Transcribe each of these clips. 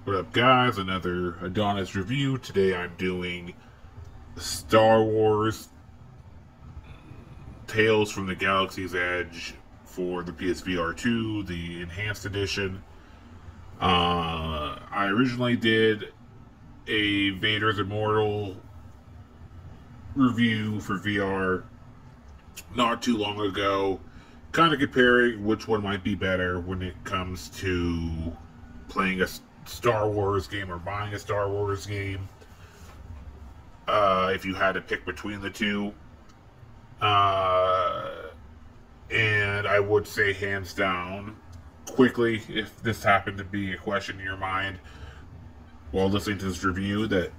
What up, guys? Another Adonis review. Today I'm doing Star Wars Tales from the Galaxy's Edge for the PSVR2, the Enhanced Edition. I originally did a Vader's Immortal review for VR not too long ago, kind of comparing which one might be better when it comes to playing a Star Wars game or buying a Star Wars game. If you had to pick between the two, and I would say hands down, quickly, if this happened to be a question in your mind while listening to this review, that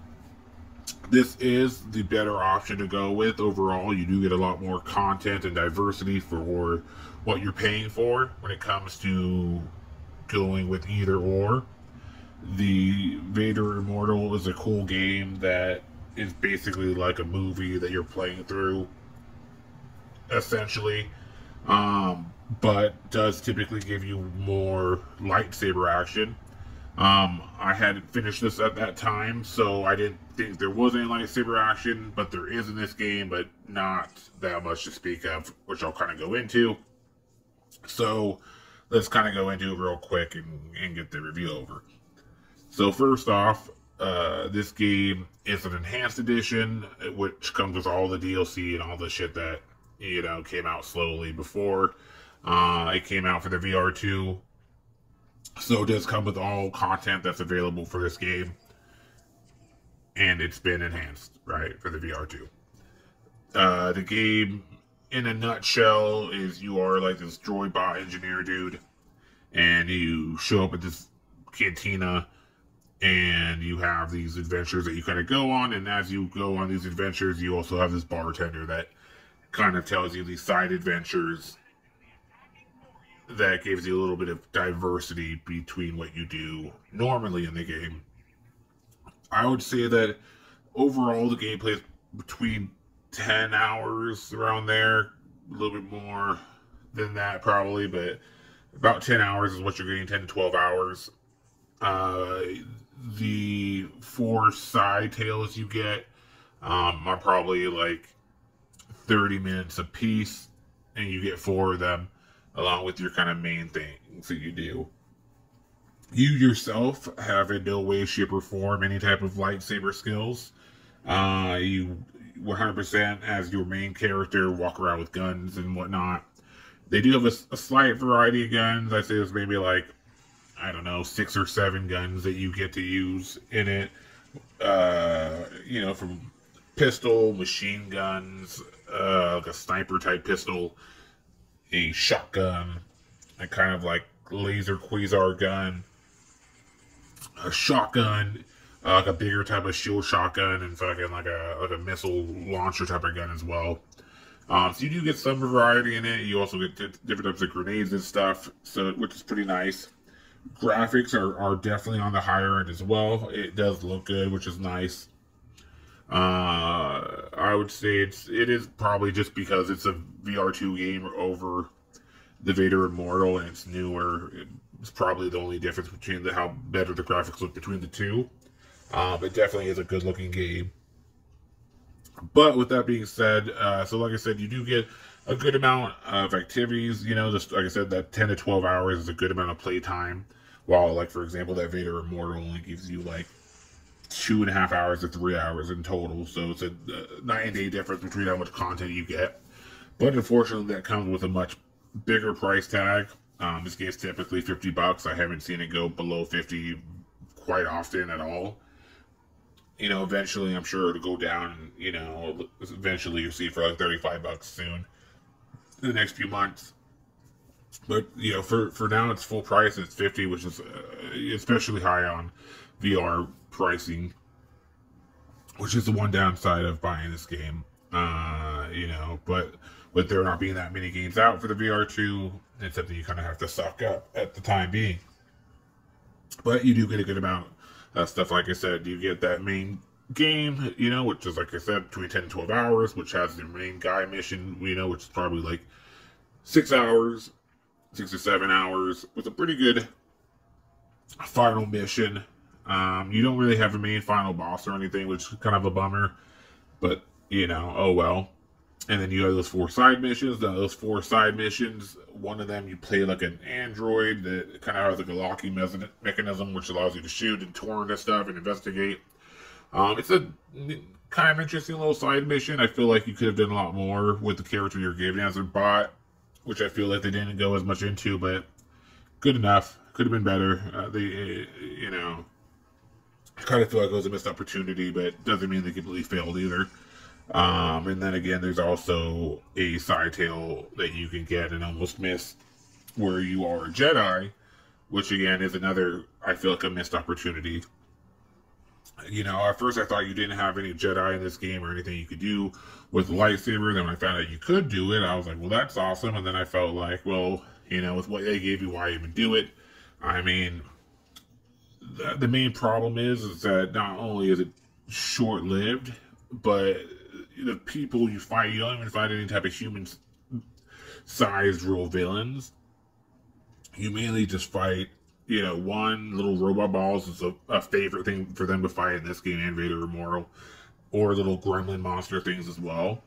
this is the better option to go with overall. You do get a lot more content and diversity for what you're paying for when it comes to going with either or. The Vader Immortal is a cool game that is basically like a movie that you're playing through, essentially, but does typically give you more lightsaber action. I hadn't finished this at that time, so I didn't think there was any lightsaber action, but there is in this game, but not that much to speak of, which I'll kind of go into. So let's kind of go into it real quick and get the review over. So first off, this game is an enhanced edition, which comes with all the DLC and all the shit that, came out slowly before. It came out for the VR2. So it does come with all content that's available for this game. And it's been enhanced, right, for the VR2. The game, in a nutshell, is you are like this droid bot engineer dude. And you show up at this cantina, and you have these adventures that you kind of go on, and as you go on these adventures, you also have this bartender that kind of tells you these side adventures that gives you a little bit of diversity between what you do normally in the game. I would say that overall the gameplay is between 10 hours, around there, a little bit more than that probably, but about 10 hours is what you're getting, 10 to 12 hours. The 4 side tales you get are probably like 30 minutes a piece, and you get 4 of them along with your kind of main things that you do. You yourself have in no way, shape, or form any type of lightsaber skills. You 100% as your main character walk around with guns and whatnot. They do have a slight variety of guns. I'd say there's maybe like, I don't know, 6 or 7 guns that you get to use in it. From pistol, machine guns, like a sniper type pistol, a shotgun, a kind of like laser quasar gun, a shotgun, like a bigger type of shield shotgun, and fucking like a missile launcher type of gun as well. So you do get some variety in it. You also get different types of grenades and stuff, so which is pretty nice. Graphics are definitely on the higher end as well. It does look good, which is nice. I would say it is probably just because it's a VR2 game over the Vader Immortal and it's newer. It's probably the only difference between how better the graphics look between the two. It definitely is a good looking game. But with that being said, so like I said, you do get a good amount of activities. Just like I said, that 10 to 12 hours is a good amount of play time. While, like, for example, that Vader Immortal only gives you like 2.5 hours to 3 hours in total. So it's a night and day difference between how much content you get. But unfortunately, that comes with a much bigger price tag. This game's typically $50. I haven't seen it go below 50 quite often at all. Eventually I'm sure it'll go down. Eventually you'll see it for like $35 soon in the next few months. But for now it's full price. It's 50, which is especially high on VR pricing, which is the one downside of buying this game. But with there not being that many games out for the VR2, it's something you kind of have to suck up at the time being. But you do get a good amount of stuff. Like I said, you get that main game, which is, like I said, between 10 and 12 hours, which has the main guy mission, which is probably like 6 hours, 6 to 7 hours, with a pretty good final mission. You don't really have a main final boss or anything, which is kind of a bummer. But, you know, oh well. And then you have those 4 side missions. Now, those 4 side missions, one of them you play like an android that kind of has like a locking mechanism, which allows you to shoot and torrent and stuff and investigate. It's a kind of interesting little side mission. I feel like you could have done a lot more with the character you're given as a bot, which I feel like they didn't go as much into, but good enough. Could have been better. You know, I kind of feel like it was a missed opportunity, but doesn't mean they completely failed either. And then again, there's also a side tale that you can get and almost miss, where you are a Jedi, which again is another, I feel like, a missed opportunity. You know, at first I thought you didn't have any Jedi in this game or anything you could do with the lightsaber. Then when I found out you could do it, I was like, well, that's awesome. And then I felt like, well, you know, with what they gave you, why even do it? I mean, the main problem is that not only is it short-lived, but the people you fight, you don't even fight any type of human-sized real villains. You mainly just fight, you know, one little robot balls is a favorite thing for them to fight in this game, Invader Immortal, or little gremlin monster things as well.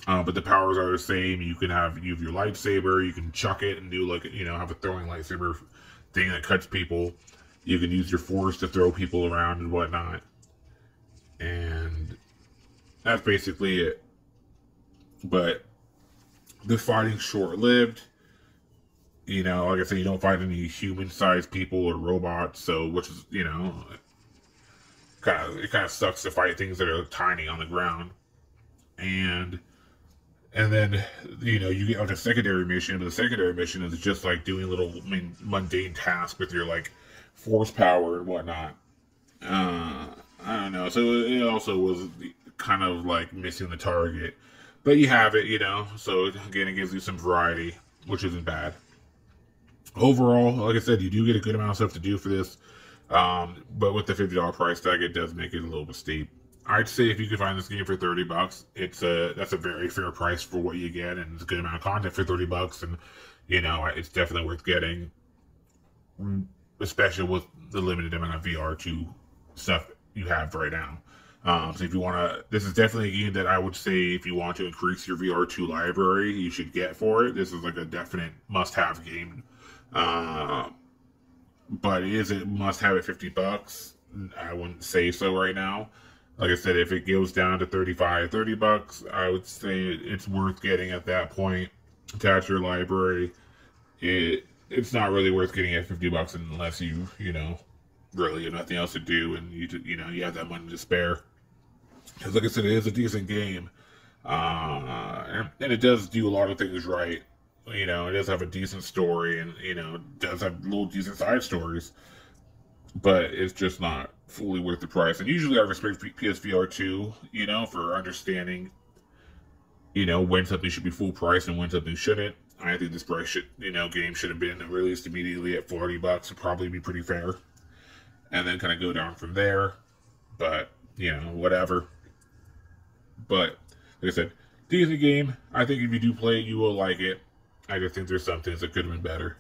But the powers are the same. You have your lightsaber, you can chuck it and do like, you know, have a throwing lightsaber thing that cuts people. You can use your force to throw people around and whatnot. And that's basically it. But the fighting's short-lived. You know, like I said, you don't fight any human-sized people or robots, so, which is, you know, it kind of sucks to fight things that are tiny on the ground. And then, you know, you get like a secondary mission, but the secondary mission is just like doing little, mundane tasks with your, like, force power and whatnot. I don't know. So it also was kind of like missing the target. But you have it, you know. So again, it gives you some variety, which isn't bad. Overall, like I said, you do get a good amount of stuff to do for this. But with the $50 price tag, it does make it a little bit steep. I'd say if you can find this game for $30, that's a very fair price for what you get, and it's a good amount of content for $30. And you know, it's definitely worth getting, especially with the limited amount of VR2 stuff you have right now. So if you want to, this is definitely a game that I would say if you want to increase your VR2 library, you should get for it. This is like a definite must-have game. But is it must-have at $50? I wouldn't say so right now. Like I said, if it goes down to $30, I would say it's worth getting at that point. Attach your library. It's not really worth getting at $50 unless you know, really have nothing else to do and you know, you have that money to spare. Because like I said, it is a decent game. And it does do a lot of things right. You know, it does have a decent story and, you know, it does have little decent side stories. But it's just not fully worth the price. And usually I respect PSVR 2, you know, for understanding, you know, when something should be full price and when something shouldn't. I think this price game should have been released immediately at $40 would probably be pretty fair. And then kind of go down from there. But, you know, whatever. But, like I said, decent game. I think if you do play it, you will like it. I just think there's some things that could have been better.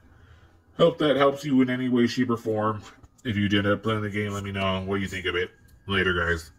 Hope that helps you in any way, shape, or form. If you did end up playing the game, let me know what you think of it. Later, guys.